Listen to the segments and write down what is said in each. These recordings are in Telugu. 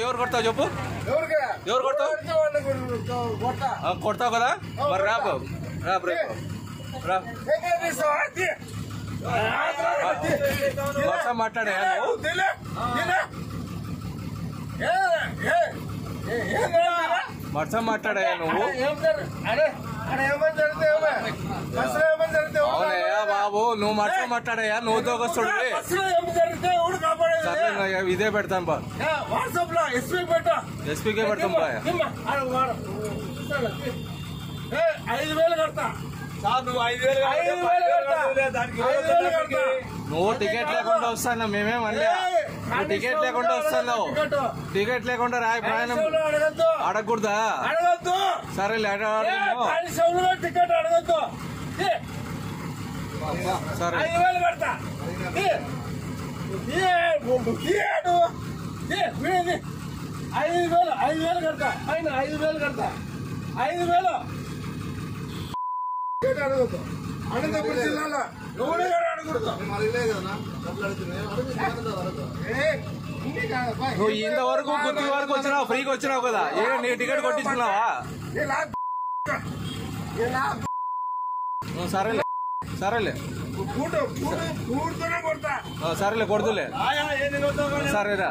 ఎవరు కొడతావు చెప్పు, ఎవరు కొడతావు? కొడతావు కదా, మరి రాపు రేపు రా. మాట్లాడే మర్చం మాట్లాడా నువ్వు? అవునయ్యా బాబు, నువ్వు మర్చం మాట్లాడయ్యా, నువ్వు దోగస్తుడు. ఇదే పెడతాను బా, ఎస్పీకే పెడతాం బా. 5,000 కడతా. నువ్వు టికెట్ లేకుండా వస్తాను, మేమేమండి టికెట్ లేకుండా వస్తాను. టికెట్ లేకుండా రాయి ప్రయాణం అడగకూడదా? సరేలే టికెట్ అడగద్దు. సరే 5,000 కడతా. 5,000 కడతా. పైన 5,000 కడతా. 5,000 అడగద్దు. అనంతపురం జిల్లాలో ఎవరు అడగకూడదు. నువ్వు ఇంతవరకు గుర్తు వరకు వచ్చినావు, ఫ్రీకి వచ్చినావు కదా, నీ టికెట్ కొట్టించుకున్నావా? సరేలే సరేలే సరేలే కొడుతులే. సరేరా,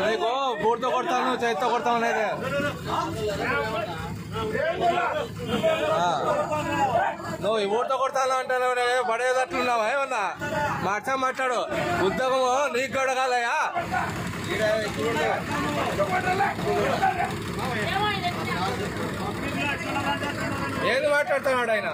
నీకు బూట్తో కొడతాను, చేతితో కొడతాను అనేది. నువ్వు ఈ ఊరితో కొడతాను అంటాను, పడేదట్లున్నావా? ఏమన్నా మాట్లాడు. ఉద్యోగము నీకు గడగాలయా? ఏది మాట్లాడుతున్నాడు ఆయన?